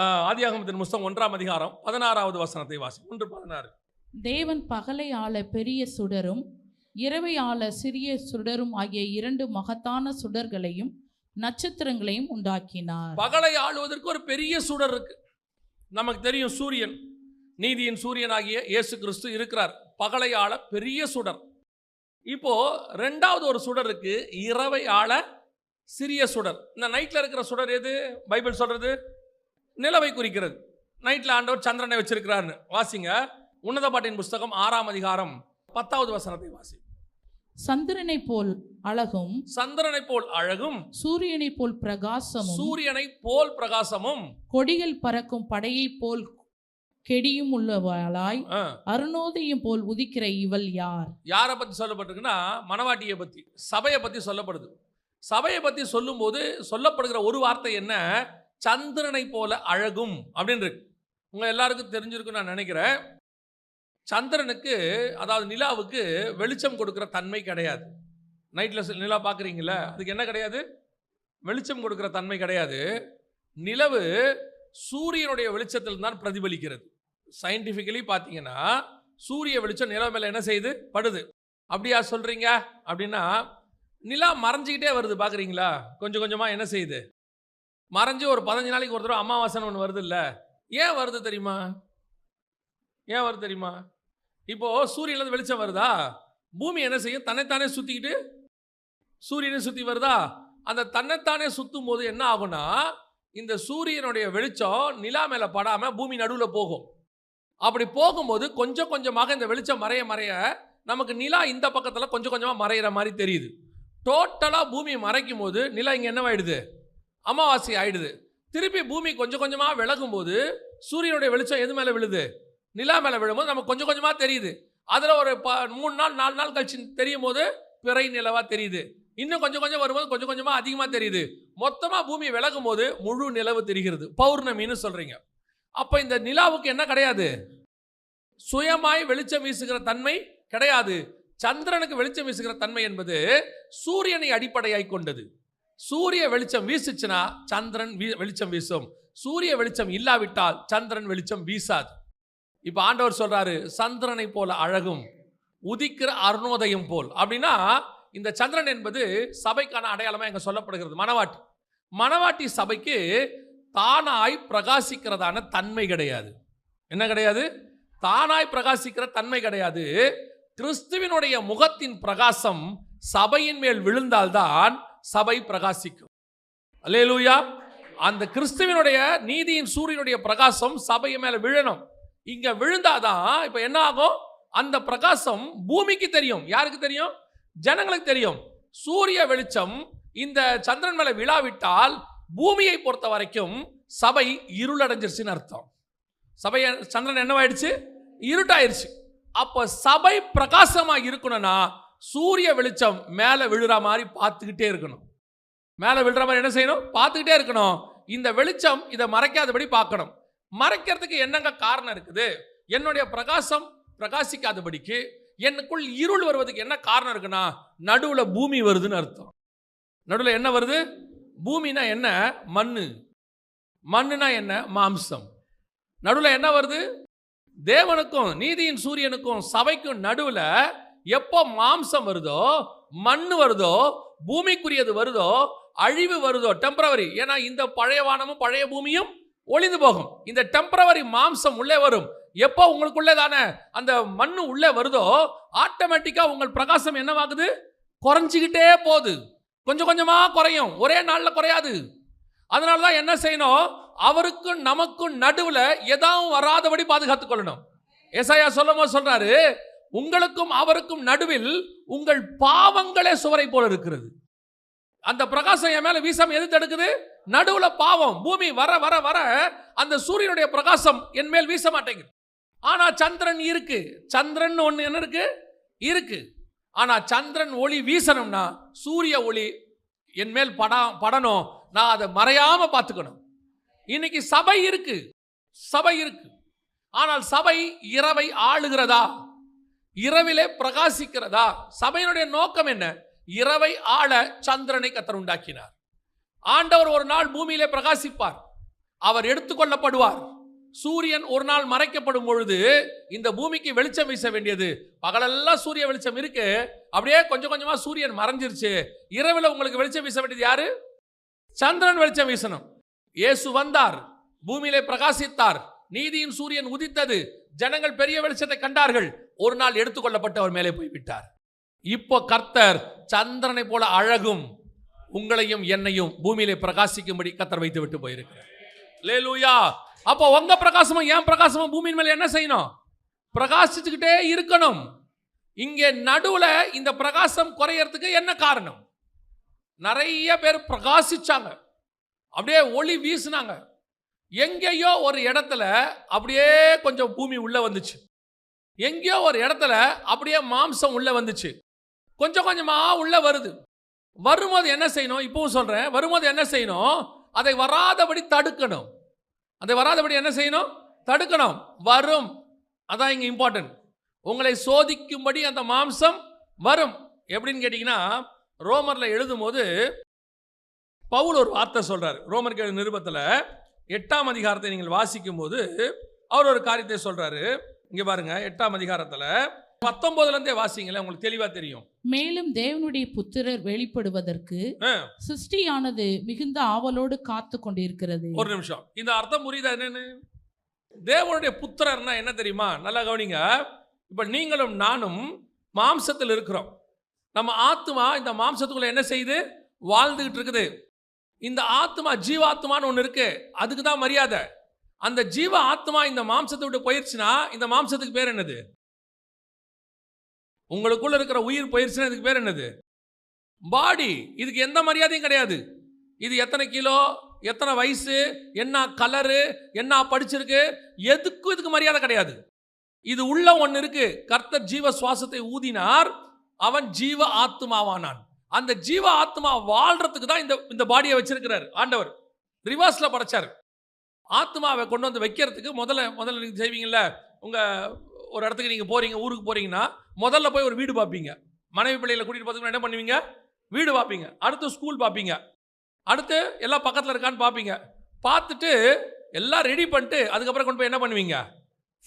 ஆதியாகமத்தின் புஸ்தகம் 1ஆம் அதிகாரம் 16வது வசனத்தை வாசி. 1:16. தேவன் பகலை ஆள பெரிய சுடரும் இரவை ஆள சிறிய சுடரும் ஆகிய 2 மகத்தான சுடர்களையும் நட்சத்திரங்களையும் உண்டாக்கினார். பகலை ஆளுவதற்கு ஒரு பெரிய சுடர் இருக்கு. நமக்கு தெரியும், சூரியன், நீதியின் சூரியனாகிய இயேசு கிறிஸ்து இருக்கிறார். பகலை ஆள பெரிய சுடர். இப்போ 2வது ஒரு சுடர் இருக்கு, இரவை ஆள சிறிய சுடர். இந்த நைட்ல இருக்கிற சுடர் எது? பைபிள் சொல்றது நிலவை குறிக்கிறது. நைட்ல ஆண்டவர் சந்திரனை வச்சிருக்கிறார்னு வாசிங்க. உன்னத பாட்டின் புஸ்தகம் 6ஆம் அதிகாரம் 10வது வசனத்தை வாசி. சந்திரனை போல் அழகும், சந்திரனை போல் அழகும், சூரியனை போல் பிரகாசமும், சூரியனை போல் பிரகாசமும், கொடிகள் பறக்கும் படையை போல் கெடியும் உள்ளவளாய் அருணோதயம் போல் உதிக்கிற இவள் யார்? யாரை பத்தி சொல்லப்பட்டிருக்குன்னா, மணவாட்டியை பத்தி, சபையை பத்தி சொல்லப்படுது. சபையை பத்தி சொல்லும் போது சொல்லப்படுகிற ஒரு வார்த்தை என்ன? சந்திரனை போல அழகும் அப்படின்னு இருக்கு. உங்க எல்லாருக்கும் தெரிஞ்சிருக்கும் நான் நினைக்கிறேன். சந்திரனுக்கு, அதாவது நிலாவுக்கு வெளிச்சம் கொடுக்கிற தன்மை கிடையாது. நைட்ல நிலா பார்க்குறீங்களா, அதுக்கு என்ன கிடையாது? வெளிச்சம் கொடுக்கிற தன்மை கிடையாது. நிலவு சூரியனுடைய வெளிச்சத்தில் தான் பிரதிபலிக்கிறது. சயின்டிஃபிக்கலி பார்த்தீங்கன்னா சூரிய வெளிச்சம் நிலவு மேலே என்ன செய்யுது? படுது. அப்படியா சொல்றீங்க? அப்படின்னா நிலா மறைஞ்சிக்கிட்டே வருது, பார்க்குறீங்களா? கொஞ்சம் கொஞ்சமாக என்ன செய்யுது? மறைஞ்சு ஒரு 15 நாளைக்கு ஒரு தடவை அமாவாசைன்னு ஒன்று வருது இல்லை? ஏன் வருது தெரியுமா? ஏன் வருது தெரியுமா? இப்போ சூரியன்லேருந்து வெளிச்சம் வருதா, பூமி என்ன செய்யும்? தன்னைத்தானே சுற்றிக்கிட்டு சூரியனை சுற்றி வருதா? அந்த தன்னைத்தானே சுற்றும் போது என்ன ஆகும்னா, இந்த சூரியனுடைய வெளிச்சம் நிலா மேலே படாமல் பூமி நடுவில் போகும். அப்படி போகும்போது கொஞ்சம் கொஞ்சமாக இந்த வெளிச்சம் மறைய மறைய நமக்கு நிலா இந்த பக்கத்தில் கொஞ்சம் கொஞ்சமாக மறையிற மாதிரி தெரியுது. டோட்டலாக பூமி மறைக்கும் போது நிலா இங்கே என்னவாயிடுது? அமாவாசை ஆயிடுது. திருப்பி பூமி கொஞ்சம் கொஞ்சமாக விலகும் போது சூரியனுடைய வெளிச்சம் எது மேலே விழுது? நிலா மேலே விழும்போது நமக்கு கொஞ்சம் கொஞ்சமாக தெரியுது. அதில் ஒரு 3 நாள் 4 நாள் கழிச்சு தெரியும் போது பிறை நிலவாக தெரியுது. இன்னும் கொஞ்சம் கொஞ்சம் வரும்போது கொஞ்சம் கொஞ்சமாக அதிகமாக தெரியுது. மொத்தமாக பூமி விலகும் போது முழு நிலவு தெரிகிறது. பௌர்ணமின்னு சொல்கிறீங்க. அப்போ இந்த நிலாவுக்கு என்ன கிடையாது? சுயமாய் வெளிச்சம் வீசுகிற தன்மை கிடையாது. சந்திரனுக்கு வெளிச்சம் வீசுகிற தன்மை என்பது சூரியனை அடிப்படையாய் கொண்டது. சூரிய வெளிச்சம் வீசுச்சுன்னா சந்திரன் வெளிச்சம் வீசும். சூரிய வெளிச்சம் இல்லாவிட்டால் சந்திரன் வெளிச்சம் வீசாது. இப்போ ஆண்டவர் சொல்றாரு, சந்திரனை போல அழகும், உதிக்கிற அருணோதயம் போல். அப்படின்னா இந்த சந்திரன் என்பது சபைக்கான அடையாளமாக எங்க சொல்லப்படுகிறது. மணவாட்டி, மணவாட்டி சபைக்கு தானாய் பிரகாசிக்கிறதான தன்மை கிடையாது. என்ன கிடையாது? தானாய் பிரகாசிக்கிற தன்மை கிடையாது. கிறிஸ்துவினுடைய முகத்தின் பிரகாசம் சபையின் மேல் விழுந்தால்தான் சபை பிரகாசிக்கும். அல்லேலூயா. அந்த கிறிஸ்துவினுடைய நீதியின் சூரியனுடைய பிரகாசம் சபை மேல விழணும். இங்க விழுந்தாதான் இப்ப என்ன ஆகும்? அந்த பிரகாசம் பூமிக்கு தெரியும். யாருக்கு தெரியும்? ஜனங்களுக்கு தெரியும். சூரிய வெளிச்சம் இந்த சந்திரன் மேல விழாவிட்டால் பூமியை பொறுத்த வரைக்கும் சபை இருளடைஞ்சிருச்சுன்னு அர்த்தம். சபை சந்திரன் என்னவாயிடுச்சு? இருட்டாயிருச்சு. அப்போ சபை பிரகாசமா இருக்கணும்னா சூரிய வெளிச்சம் மேல விழுற மாதிரி பார்த்துக்கிட்டே இருக்கணும். மேல விழுற மாதிரி என்ன செய்யணும்? பார்த்துக்கிட்டே இருக்கணும். இந்த வெளிச்சம் இதை மறைக்காதபடி பார்க்கணும். மறைக்கிறதுக்கு என்னங்க காரணம் இருக்குது? என்னுடைய பிரகாசம் பிரகாசிக்காதபடிக்கு எனக்குள் இருள் வருவதுக்கு என்ன காரணம் இருக்குன்னா, நடுவுல பூமி வருதுன்னு அர்த்தம். நடுவுல என்ன வருது? பூமினா என்ன? மண்ணு. மண்ணுனா என்ன? மாம்சம். நடுவுல என்ன வருது? தேவனுக்கும் நீதியின் சூரியனுக்கும் சபைக்கும் நடுவுல எப்போ மாம்சம் வருதோ, மண்ணு வருதோ, பூமிக்குரியது வருதோ, அழிவு வருதோ, டெம்பரவரி. ஏன்னா இந்த பழைய வானமும் பழைய பூமியும் ஒளிந்து போகும். இந்த டெம்பரவரி மாம்சம் உள்ளே வரும். எப்போ உங்களுக்குள்ளே தானே அந்த மண்ணு உள்ளே வருதோ, ஆட்டோமேட்டிக்கா உங்கள் பிரகாசம் என்னவாகுது? குறைஞ்சிக்கிட்டே போகுது. கொஞ்சம் கொஞ்சமா குறையும், ஒரே நாள்ல குறையாது. அதனாலதான் என்ன செய்யணும்? அவருக்கும் நமக்கும் நடுவுல எதாவது வராதபடி பாதுகாத்துக் கொள்ளணும். ஏசாயா சொல்லும்போது சொல்றாரு, உங்களுக்கும் அவருக்கும் நடுவில் உங்கள் பாவங்களே சுவரை போல இருக்கிறது. அந்த பிரகாசம் என் மேல வீசாம எது தடுக்குது? நடுவுல பாவம். பூமி வர வர வர அந்த சூரியனுடைய பிரகாசம் என் மேல் வீச மாட்டேங்குது. ஆனா சந்திரன் இருக்கு. சந்திரன் ஒண்ணு என்ன இருக்கு? இருக்கு. ஆனா சந்திரன் ஒளி வீசணும்னா சூரிய ஒளி என் மேல் படணும். நான் அதை மறையாம பார்த்துக்கணும். இன்னைக்கு சபை இருக்கு, சபை இருக்கு. ஆனால் சபை இரவை ஆளுகிறதா? இரவிலே பிரகாசிக்கிறதா? சபையினுடைய நோக்கம் என்ன? இரவை ஆள சந்திரனை கர்த்தர் உண்டாக்கினார். ஆண்டவர் ஒரு நாள் பூமியிலே பிரகாசிப்பார். அவர் எடுத்துக்கொள்ளப்படுவார். சூரியன் ஒரு நாள் மறைக்கப்படும் பொழுது இந்த பூமிக்கு வெளிச்சம் வீச வேண்டியது. பகலெல்லாம் சூரிய வெளிச்சம் இருக்கு, அப்படியே கொஞ்சம் கொஞ்சமா சூரியன் மறைஞ்சிருச்சு. இரவுல உங்களுக்கு வெளிச்சம் வீச வேண்டியது யாரு? சந்திரன் வெளிச்சம் வீசணும். இயேசு வந்தார், பூமியிலே பிரகாசித்தார், நீதியின் சூரியன் உதித்தது, ஜனங்கள் பெரிய வெளிச்சத்தை கண்டார்கள். ஒரு நாள் எடுத்துக்கொள்ளப்பட்டு அவர் மேலே போய்விட்டார். இப்போ கர்த்தர் சந்திரனை போல அழகும் உங்களையும் என்னையும் பூமியிலே பிரகாசிக்கும்படி கர்த்தர் வைத்து விட்டு போயிருக்கிறார். அல்லேலூயா. அப்போ உங்க பிரகாசமும் என் பிரகாசமும் பூமியின் மேல என்ன செய்யணும்? பிரகாசிச்சுக்கிட்டே இருக்கணும். இங்கே நடுவுல இந்த பிரகாசம் குறையறதுக்கு என்ன காரணம்? நிறைய பேர் பிரகாசிச்சாங்க, அப்படியே ஒளி வீசினாங்க. எங்கேயோ ஒரு இடத்துல அப்படியே கொஞ்சம் பூமி உள்ள வந்துச்சு, எங்கேயோ ஒரு இடத்துல அப்படியே மாம்சம் உள்ள வந்துச்சு, கொஞ்சம் கொஞ்சமா உள்ள வருது. வரும்போது என்ன செய்யணும்? இப்பவும் சொல்றேன், வரும்போது என்ன செய்யணும்? அதை வராதபடி தடுக்கணும். அதை வராதபடி என்ன செய்யணும்? தடுக்கணும். வரும், அதான் இங்க இம்பார்ட்டன்ட். உங்களை சோதிக்கும்படி அந்த மாம்சம் வரும். எப்படின்னு கேட்டீங்கன்னா, ரோமர்ல எழுதும் போது பவுல் ஒரு வார்த்தை சொல்றாரு. ரோமருக்கு நிருபத்தில் 8ஆம் அதிகாரத்தை நீங்கள் வாசிக்கும் போது அவர் ஒரு காரியத்தை சொல்றாரு. இங்க பாருங்க, 8ஆம் அதிகாரத்தில் 19 வாசிங்களேன், உங்களுக்கு தெளிவா தெரியும். மேலும் தேவனுடைய புத்திரர் வெளிப்படுவதற்கு சிருஷ்டியானது மிகுந்த ஆவலோடு காத்து கொண்டிருக்கிறது. ஒரு நிமிஷம், இந்த அர்த்தம் புரியுதா? என்னன்னு தேவனுடைய புத்திரர்னா என்ன தெரியுமா? நல்லா கவனிங்க. இப்ப நீங்களும் நானும் மாம்சத்தில் இருக்கிறோம். நம்ம ஆத்மா இந்த மாம்சத்துக்குள்ள என்ன செய்யுது? வாழ்ந்துகிட்டு இருக்குது. இந்த ஆத்மா ஜீவாத்மான்னு ஒன்று இருக்கு, அதுக்கு தான் மரியாதை. அந்த ஜீவ ஆத்மா இந்த மாம்சத்தை விட்டு போயிடுச்சுன்னா இந்த மாம்சத்துக்கு பேர் என்னது? உங்களுக்குள்ள இருக்கிற உயிர் போயிடுச்சுன்னா இதுக்கு பேர் என்னது? பாடி. இதுக்கு எந்த மரியாதையும் கிடையாது. இது எத்தனை கிலோ, எத்தனை வயசு, என்ன கலரு, என்ன படிச்சிருக்கு, எதுக்கும் இதுக்கு மரியாதை கிடையாது. இது உள்ள ஒன்று இருக்கு. கர்த்தர் ஜீவ சுவாசத்தை ஊதினார், அவன் ஜீவ ஆத்மாவானான். அந்த ஜீவ ஆத்மா வாழ்றதுக்கு தான் இந்த பாடியை வச்சிருக்கிறார் ஆண்டவர். ரிவர்ஸ்ல படைச்சார். ஆத்மாவை கொண்டு வந்து வைக்கிறதுக்கு முதல்ல நீங்க செய்வீங்கல்ல, உங்க ஒரு இடத்துக்கு நீங்க போறீங்க, ஊருக்கு போறீங்கன்னா முதல்ல போய் ஒரு வீடு பார்ப்பீங்க. மனைவி பிள்ளைகளை கூட்டிட்டு போறதுக்கு என்ன பண்ணுவீங்க? வீடு பார்ப்பீங்க. அடுத்து ஸ்கூல் பார்ப்பீங்க. அடுத்து எல்லாம் பக்கத்தில் இருக்கான்னு பார்ப்பீங்க. பார்த்துட்டு எல்லாம் ரெடி பண்ணிட்டு அதுக்கப்புறம் கொண்டு போய் என்ன பண்ணுவீங்க?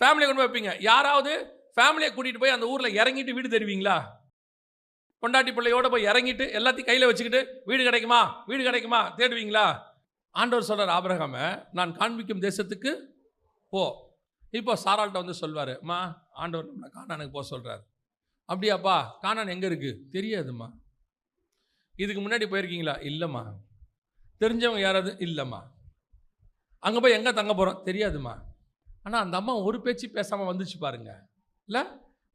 ஃபேமிலியை கொண்டு போய் வைப்பீங்க. யாராவது ஃபேமிலியை கூட்டிகிட்டு போய் அந்த ஊரில் இறங்கிட்டு வீடு தருவீங்களா? பொண்டாட்டி பிள்ளையோடு போய் இறங்கிட்டு எல்லாத்தையும் கையில் வச்சுக்கிட்டு வீடு கிடைக்குமா வீடு கிடைக்குமா தேடுவீங்களா? ஆண்டவர் சொல்கிறார் ஆபிரகாமை, நான் காண்பிக்கும் தேசத்துக்கு போ. இப்போ சாராள்கிட்ட வந்து சொல்வார், அம்மா ஆண்டவர் நம்மளை கானானுக்கு போக சொல்கிறார். அப்படியாப்பா, கானான் எங்கே இருக்குது? தெரியாதும்மா. இதுக்கு முன்னாடி போயிருக்கீங்களா? இல்லைம்மா. தெரிஞ்சவங்க யாராவது? இல்லைம்மா. அங்கே போய் எங்கே தங்க போகிறோம்? தெரியாதும்மா. ஆனால் அந்த அம்மா ஒரு பேச்சு பேசாமல் வந்துச்சு பாருங்க. இல்லை,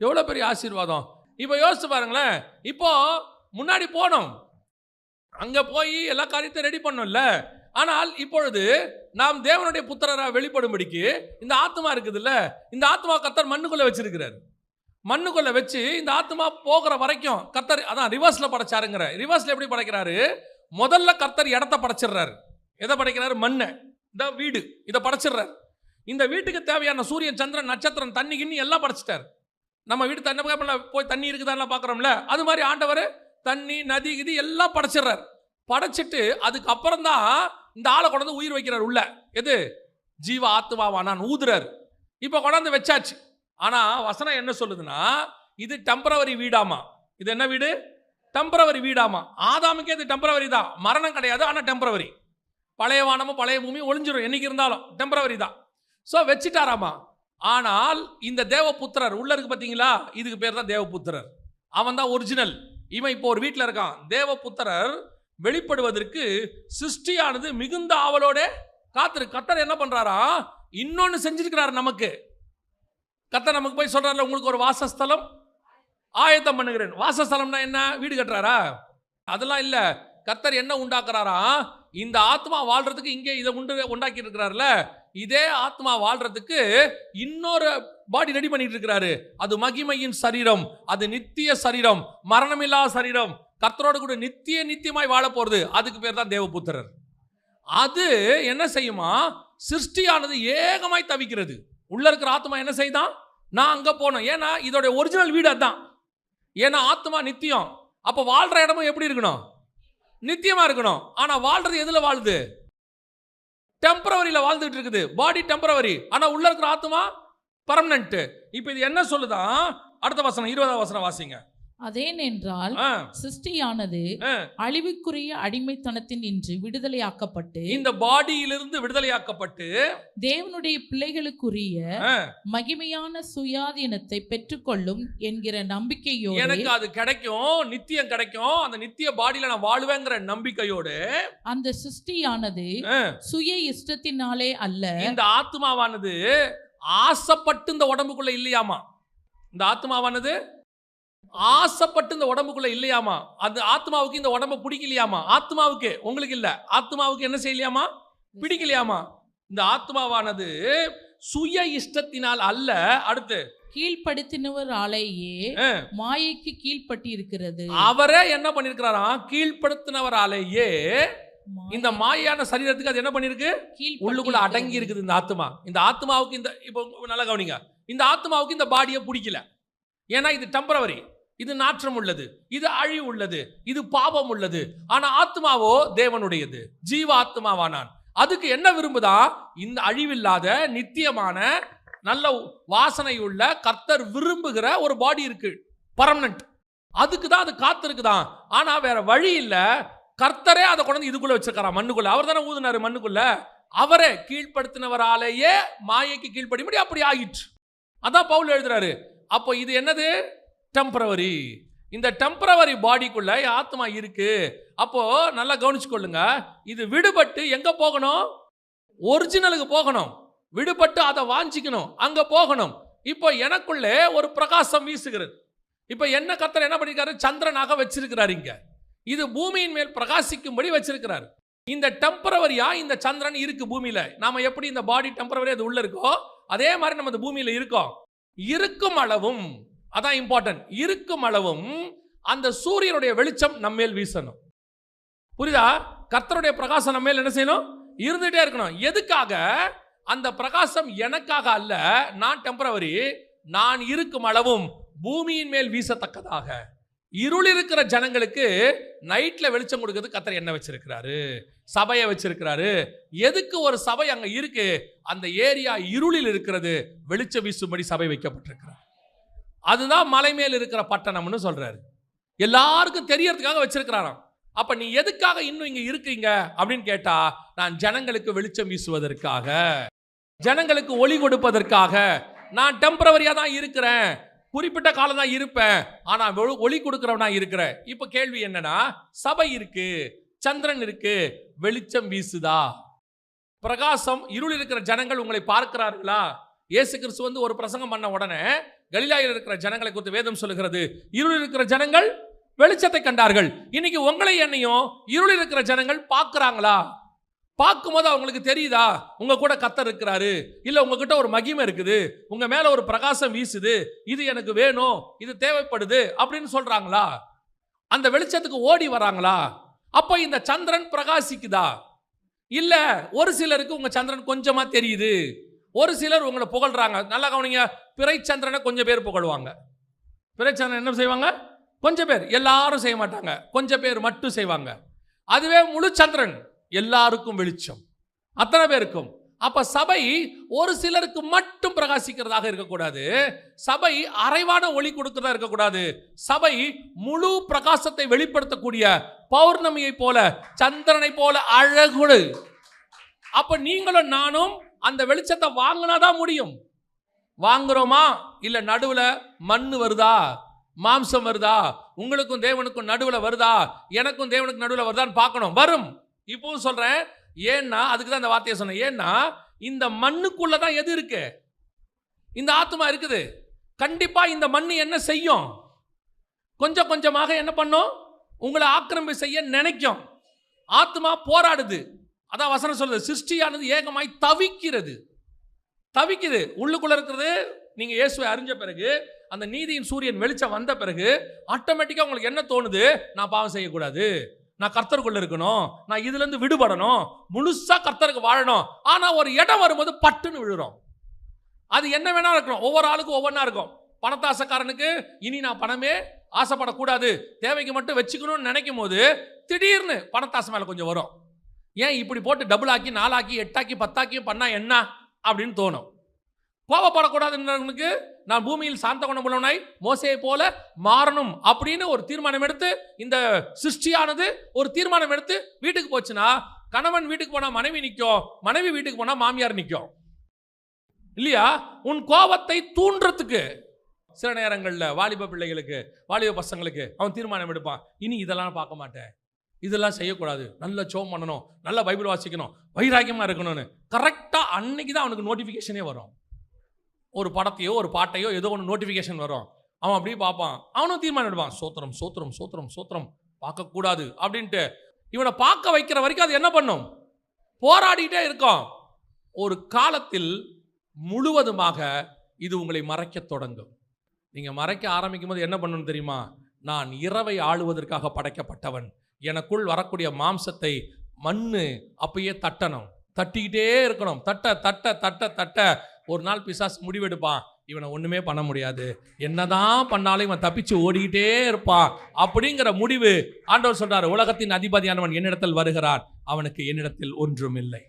எவ்வளோ பெரிய ஆசீர்வாதம். இப்போ யோசிச்சு பாருங்களேன். இப்போ முன்னாடி போனோம், அங்கே போய் எல்லா காரியத்தையும் ரெடி பண்ணோம்ல. ஆனால் இப்பொழுது நாம் தேவனுடைய புத்திரராக வெளிப்படும்படிக்கு இந்த ஆத்மா இருக்குதுல்ல, இந்த ஆத்மா கர்த்தர் மண்ணுக்குள்ளே வச்சிருக்கிறார். மண்ணுக்குள்ளே வச்சு இந்த ஆத்மா போகிற வரைக்கும் கர்த்தர் அதான் ரிவர்ஸில் படைச்சாருங்கிற. ரிவர்ஸில் எப்படி படைக்கிறாரு? முதல்ல கர்த்தர் இடத்த படைச்சிடுறாரு. எதை படைக்கிறாரு? மண்ணை. இந்த வீடு இதை படைச்சிடுறாரு. இந்த வீட்டுக்கு தேவையான சூரியன், சந்திரன், நட்சத்திரம், தண்ணி கிண்ணி எல்லாம் படைச்சிட்டார். நம்ம வீட்டு தண்ணி போய் தண்ணி இருக்குதான்னு பார்க்குறோம்ல, அது மாதிரி ஆண்டவர் தண்ணி, நதி, இது எல்லாம் படைச்சிடுறார். படைச்சிட்டு அதுக்கப்புறம் தான் இந்த ஆளை கொண்டாந்து உயிர் வைக்கிறார் உள்ள. எது? ஜீவ ஆத்மாவா நான் ஊதுறார். இப்போ கொண்டாந்து வச்சாச்சு. ஆனால் வசனம் என்ன சொல்லுதுன்னா, இது டெம்பரவரி வீடாமா. இது என்ன வீடு? டெம்பரவரி வீடாமா. ஆதாமுக்கே இது டெம்பரவரி தான், மரணம் கிடையாது, ஆனால் டெம்பரவரி. பழைய வானமும் பழைய பூமியும் ஒளிஞ்சிடும் என்னைக்கு இருந்தாலும், டெம்பரவரி தான். ஸோ வச்சுட்டாராமா. ஆனால் இந்த தேவபுத்திரர் உள்ள இருக்கு பார்த்தீங்களா, இதுக்கு பேர் தான் தேவபுத்திரர். அவன் தான் ஒரிஜினல். இவன் இப்போ ஒரு வீட்டில் இருக்கான். தேவபுத்திரர் வெளிப்படுவதற்கு சிருஷ்டியானது மிகுந்த ஆவலோட காத்திரு. கர்த்தர் என்ன பண்றாரா? இன்னொன்னு செஞ்சிருக்கிறார் நமக்கு. கர்த்தர் நமக்கு போய் சொல்றாருல, உங்களுக்கு ஒரு வாசஸ்தலம் ஆயத்தம் பண்ணுகிறேன். வாசஸ்தலம்னா என்ன? வீடு கட்டுறாரா? அதெல்லாம் இல்ல. கர்த்தர் என்ன உண்டாக்குறாரா? இந்த ஆத்மா வாழ்றதுக்கு இங்கே இதை உண்டாக்கி இருக்கிறார்ல, இதே ஆத்மா வாழ்றதுக்கு இன்னொரு பாடி ரெடி பண்ணிட்டு இருக்கிறாரு. அது மகிமையின் சரீரம், அது நித்திய சரீரம், மரணமில்லா சரீரம், கர்த்தரோடு கூட நித்தியமாய் வாழ போறது. அதுக்கு பேர் தான் தேவபுத்திரர். அது என்ன செய்யுமா? சிருஷ்டியானது ஏகமாய் தவிக்கிறது. உள்ள இருக்கிற ஆத்மா என்ன செய்தான்? நான் அங்க போனோம். ஏன்னா இதோட ஒரிஜினல் வீடு அதுதான். ஏன்னா ஆத்மா நித்தியம். அப்ப வாழ்ற இடமும் எப்படி இருக்கணும்? நித்தியமா இருக்கணும். ஆனா வாழ்றது எதுல வாழுது? டெம்பரவரியில வாழ்ந்துட்டு இருக்குது. பாடி டெம்பரவரி, ஆனா உள்ள இருக்கிற ஆத்மா பர்மனன்ட். இப்போ இது என்ன சொல்லுதான்? அடுத்த வசனம் 20வது வசனம் வாசிங்க. அதேனென்றால் சிருஷ்டியானது அழிவுக்குரிய அடிமைத்தனத்தின் இன்று விடுதலையாக்கப்பட்டு, இந்த பாடியிலிருந்து விடுதலையாக்கப்பட்டு தேவனுடைய பிள்ளைகளுக்குரிய மகிமையான சுயாதீனத்தை பெற்றுக்கொள்ளும் என்கிற நம்பிக்கையோடு, எனக்கு அது கிடைக்கும், நித்தியம் கிடைக்கும், அந்த நித்திய பாடியில நான் வாழ்வேங்கிற நம்பிக்கையோடு, அந்த சிருஷ்டியானது சுய இஷ்டத்தினாலே அல்ல, இந்த ஆத்மாவானது ஆசைப்பட்டு இந்த உடம்புக்குள்ள இல்லையாமா. இந்த ஆத்மாவானது ஆசைப்பட்டு இந்த உடம்புக்குள்ள இல்லையாமா. அந்த ஆத்மாவுக்கு இந்த உடம்பை பிடிக்கலையாமா. ஆத்மாவுக்கு, உங்களுக்கு இல்ல, ஆத்மாவுக்கு என்ன செய்யலையாமா? பிடிக்கலையாமா. இந்த ஆத்மாவானது சுய இஷ்டத்தினால் அல்ல, அடுத்து கீழ்ப்படுத்தினவராலேயே மாயைக்கு கீழ்ப்பட்டு இருக்கிறது. அவரே என்ன பண்ணிருக்கிறாராம்? கீழ்ப்படுத்தினவராலேயே இந்த மாயான சரீரத்துக்கு அது என்ன பண்ணிருக்கு? உள்ளுக்குள்ள அடங்கி இருக்குது இந்த ஆத்மா. இந்த ஆத்மாவுக்கு இந்த, இப்போ நல்லா கவனிங்க, இந்த ஆத்மாவுக்கு இந்த பாடியை பிடிக்கல. ஏன்னா இது டெம்பரவரி, இது நாற்றம் உள்ளது, இது அழிவு உள்ளது, இது பாவம் உள்ளது. ஆனா ஆத்மாவோ தேவனுடையது, ஜீவ ஆத்மாவானான். அதுக்கு என்ன விரும்புதா? இந்த அழிவில்லாத நித்தியமான நல்ல வாசனை உள்ள கர்த்தர் விரும்புகிற ஒரு பாடி இருக்கு, பர்மனன்ட். அதுக்கு தான் அது காத்திருக்குதான். ஆனா வேற வழி இல்ல. கர்த்தரே அதை கொண்டு இதுக்குள்ள வச்சிருக்காராம், மண்ணுக்குள்ள. அவர் தானே ஊதுனாரு மண்ணுக்குள்ள. அவரே கீழ்ப்படுத்தினவராலேயே மாயைக்கு கீழ்ப்படிபடி அப்படி ஆயிற்று. அதான் பவுல் எழுதுறாரு. அப்போ இது என்னது? டெம்பரவரி. இந்த டெம்பரவரி பாடிக்குள்ள ஆத்மா இருக்கு. அப்போ நல்லா கவனிச்சுக்கொள்ளுங்க, இது விடுபட்டு எங்க போகணும்? ஒரிஜினலுக்கு போகணும். விடுபட்டு அதை வாஞ்சிக்கணும், அங்க போகணும். இப்போ எனக்குள்ளே ஒரு பிரகாசம் வீசுகிறது. இப்போ என்ன கர்த்தர் என்ன பண்ணிருக்காரு? சந்திரனாக வச்சிருக்கிறார். இங்க இது பூமியின் மேல் பிரகாசிக்கும்படி வச்சிருக்கிறார். இந்த டெம்பரவரியா இந்த சந்திரன் இருக்கு பூமியில. நாம எப்படி இந்த பாடி டெம்பரவரி அது உள்ள இருக்கோ, அதே மாதிரி நம்ம இந்த பூமியில இருக்கோம். இருக்கும் அளவும், அதான் இம்பார்ட்டன்ட், இருக்கும் அளவும் அந்த சூரியனுடைய வெளிச்சம் நம்மேல் வீசணும். புரியுதா? கர்த்தருடைய பிரகாசம் நம்மேல் என்ன செய்யணும்? இருந்துட்டே இருக்கணும். எதுக்காக? அந்த பிரகாசம் எனக்காக அல்ல, நான் டெம்பரவரி. நான் இருக்கும் அளவும் பூமியின் மேல் வீசத்தக்கதாக. இருள் இருக்கிற ஜனங்களுக்கு நைட்ல வெளிச்சம் கொடுக்கிறது கர்த்தர் என்ன வச்சிருக்கிறாரு? சபையை வச்சிருக்கிறாரு. எதுக்கு ஒரு சபை அங்க இருக்கு? அந்த ஏரியா இருளில் இருக்கிறது, வெளிச்சம் வீசும்படி சபை வைக்கப்பட்டிருக்கிறார். அதுதான் மலை மேல் இருக்கிற பட்டணம்னு சொல்றாரு. எல்லாருக்கும் தெரியறதுக்காக வச்சிருக்கிறாராம். அப்ப நீ எதுக்காக இன்னும் இங்க இருக்கீங்க அப்படின்னு கேட்டா, நான் ஜனங்களுக்கு வெளிச்சம் வீசுவதற்காக, ஜனங்களுக்கு ஒளி கொடுப்பதற்காக. நான் டெம்பரவரியா தான் இருக்கிறேன், குறிப்பிட்ட காலம் தான் இருப்பேன், ஆனா ஒளி கொடுக்கிறவனா இருக்கிறேன். இப்ப கேள்வி என்னன்னா, சபை இருக்கு, சந்திரன் இருக்கு, வெளிச்சம் வீசுதா? பிரகாசம், இருள் இருக்கிற ஜனங்கள் உங்களை பார்க்கிறார்களா? இயேசு கிறிஸ்து வந்து ஒரு பிரசங்கம் பண்ண உடனே கலிலாயில் இருக்கிற ஜனங்களை குறித்து வேதம் சொல்லுகிறது, இருள் இருக்கிற ஜனங்கள் வெளிச்சத்தை கண்டார்கள். இன்னைக்கு உங்களை என்னையும் இருள் இருக்கிற ஜனங்கள் பார்க்கிறாங்களா? பார்க்கும்போது அவங்களுக்கு தெரியுதா உங்க கூட கர்த்தர் இருக்கிறாரு? இல்ல உங்ககிட்ட ஒரு மகிமை இருக்குது, உங்க மேல ஒரு பிரகாசம் வீசுது, இது எனக்கு வேணும், இது தேவைப்படுது அப்படின்னு சொல்றாங்களா? அந்த வெளிச்சத்துக்கு ஓடி வராங்களா? அப்போ இந்த சந்திரன் பிரகாசிக்குதா? இல்ல ஒரு சிலருக்கு உங்க சந்திரன் கொஞ்சமா தெரியுது, ஒரு சிலர் உங்களை புகழ்றாங்க. நல்லா கவனிங்க, பிறை சந்திரனை கொஞ்சம் பேர் புகழ்வாங்க. பிறை சந்திரன் என்ன செய்வாங்க? கொஞ்சம் பேர், எல்லாரும் செய்ய மாட்டாங்க, கொஞ்சம் பேர் மட்டும் செய்வாங்க. அதுவே முழு சந்திரன் எல்லாருக்கும் வெளிச்சம், அத்தனை பேருக்கும். அப்ப சபை ஒரு சிலருக்கு மட்டும் பிரகாசிக்கிறதாக இருக்கக்கூடாது. சபை அரைவான ஒளி கொடுக்கிறதா இருக்கக்கூடாது. சபை முழு பிரகாசத்தை வெளிப்படுத்தக்கூடிய பௌர்ணமியை போல, சந்திரனை போல அழகு. அப்ப நீங்களும் நானும் அந்த வெளிச்சத்தை வாங்கினாதான் முடியும். வாங்குறோமா? இல்ல நடுவுல மண்ணு வருதா, மாம்சம் வருதா, உங்களுக்கும் தேவனுக்கும் நடுவுல வருதா, எனக்கும் தேவனுக்கு நடுவுல வருதான்னு பார்க்கணும். வரும். இப்பவும் சொல்றேன், ஏன்னா அதுக்கு தான் இந்த வார்த்தையை சொன்னேன். ஏன்னா இந்த மண்ணுக்குள்ளதான் எது இருக்கு? இந்த ஆத்மா இருக்குது. கண்டிப்பா இந்த மண்ணு என்ன செய்யும்? கொஞ்சம் கொஞ்சமாக என்ன பண்ணும்? உங்களை ஆக்கிரமிப்பு செய்ய நினைக்கும். ஆத்மா போராடுது. அதான் வசனம் சொல்றது, சிருஷ்டியானது ஏகமாய் தவிக்கிறது. தவிக்குது. உள்ளுக்குள்ள இருக்கிறது. நீங்க இயேசுவை அறிஞ்ச பிறகு, அந்த நீதியின் சூரியன் வெளிச்சம் வந்த பிறகு ஆட்டோமேட்டிக்கா உங்களுக்கு என்ன தோணுது? நான் பாவம் செய்யக்கூடாது, நான் கர்த்தருக்குள்ள இருக்கணும், நான் இதுல இருந்து விடுபடணும், முழுசா கர்த்தருக்கு வாழணும். ஆனா ஒரு இடம் வரும்போது பட்டுன்னு விழுறோம். அது என்ன வேணா இருக்கணும், ஒவ்வொரு ஆளுக்கும் ஒவ்வொன்றா இருக்கும். பணத்தாசக்காரனுக்கு இனி நான் பணமே ஆசைப்படக்கூடாது, தேவைக்கு மட்டும் வச்சுக்கணும்னு நினைக்கும் போது திடீர்னு பணத்தாசை மேல கொஞ்சம் வரும். ஏன் இப்படி போட்டு டபுள் ஆக்கி 4 ஆக்கி 8 ஆக்கி 10 ஆக்கி பண்ணா என்ன அப்படின்னு தோணும். கோபப்படக்கூடாதுன்னு நான் பூமியில் சாந்த குணமுள்ளவனாய் மோசேயை போல மாறணும் அப்படின்னு ஒரு தீர்மானம் எடுத்து இந்த சிருஷ்டியானது ஒரு தீர்மானம் எடுத்து வீட்டுக்கு போச்சுன்னா, கணவன் வீட்டுக்கு போனா மனைவி நிற்கும், மனைவி வீட்டுக்கு போனா மாமியார் நிற்கும் இல்லையா? உன் கோபத்தை தூண்டுறதுக்கு சில நேரங்களில் வாலிப பிள்ளைகளுக்கு, வாலிப பசங்களுக்கு அவன் தீர்மானம் எடுப்பான், இனி இதெல்லாம் பார்க்க மாட்டேன், இதெல்லாம் செய்யக்கூடாது, நல்ல ஜெபம் பண்ணணும், நல்ல பைபிள் வாசிக்கணும், வைராக்கியமாக இருக்கணும்னு. கரெக்டாக அன்னைக்கு தான் அவனுக்கு நோட்டிஃபிகேஷனே வரும். ஒரு படத்தையோ ஒரு பாட்டையோ ஏதோ ஒன்று நோட்டிஃபிகேஷன் வரும். அவன் அப்படியே பார்ப்பான், அவனும் தீர்மானம் எடுப்பான், சோத்திரம் சோத்திரம் சோத்திரம் சோத்திரம் பார்க்கக்கூடாது அப்படின்ட்டு. இவனை பார்க்க வைக்கிற வரைக்கும் அது என்ன பண்ணும்? போராடிட்டே இருக்கும். ஒரு காலத்தில் முழுவதுமாக இது உங்களை மறைக்க தொடங்கும். நீங்கள் மறைக்க ஆரம்பிக்கும் போது என்ன பண்ணணும் தெரியுமா? நான் இரவை ஆளுவதற்காக படைக்கப்பட்டவன், எனக்குள் வரக்கூடிய மாம்சத்தை மண்ணு அப்பயே தட்டணும், தட்டிக்கிட்டே இருக்கணும். தட்ட தட்ட தட்ட தட்ட ஒரு நாள் பிசாசு முடிவெடுப்பான், இவனை ஒன்றுமே பண்ண முடியாது, என்னதான் பண்ணாலும் இவன் தப்பிச்சு ஓடிக்கிட்டே இருப்பான் அப்படிங்கிற முடிவு. ஆண்டவர் சொல்றாரு, உலகத்தின் அதிபதியானவன் என்னிடத்தில் வருகிறான், அவனுக்கு என்னிடத்தில் ஒன்றும் இல்லை.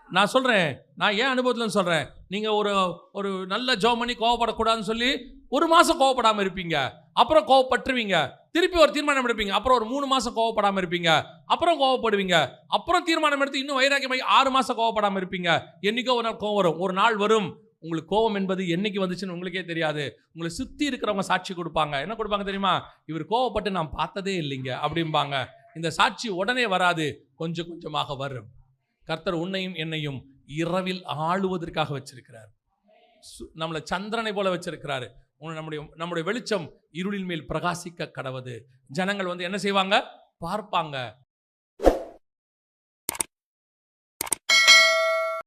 நான் சொல்கிறேன், நான் ஏன் அனுபவத்தில் சொல்கிறேன், நீங்கள் ஒரு நல்ல ஜெபம் பண்ணி கோவப்படக்கூடாதுன்னு சொல்லி 1 மாதம் கோவப்படாமல் இருப்பீங்க, அப்புறம் கோவப்பட்டுருவீங்க, திருப்பி ஒரு தீர்மானம் எடுப்பீங்க, அப்புறம் ஒரு 3 மாதம் கோவப்படாமல் இருப்பீங்க, அப்புறம் கோவப்படுவீங்க, அப்புறம் தீர்மானம் எடுத்து இன்னும் வைராக்கியமாகி 6 மாதம் கோவப்படாமல் இருப்பீங்க. என்றைக்கோ ஒரு நாள் கோவம் வரும். ஒரு நாள் வரும், உங்களுக்கு கோவம் என்பது என்னைக்கு வந்துச்சுன்னு உங்களுக்கே தெரியாது. உங்களை சுற்றி இருக்கிறவங்க சாட்சி கொடுப்பாங்க. என்ன கொடுப்பாங்க தெரியுமா? இவர் கோவப்பட்டு நான் பார்த்ததே இல்லைங்க அப்படிம்பாங்க. இந்த சாட்சி உடனே வராது, கொஞ்சம் கொஞ்சமாக வரும். கர்த்தர் உன்னையும் என்னையும் இரவில் ஆளுவதற்காக வச்சிருக்கிறார். நம்மளை சந்திரனை போல வச்சிருக்கிறாரு. நம்முடைய வெளிச்சம் இருளின் மேல் பிரகாசிக்க கடவுது. ஜனங்கள் வந்து என்ன செய்வாங்க? பார்ப்பாங்க.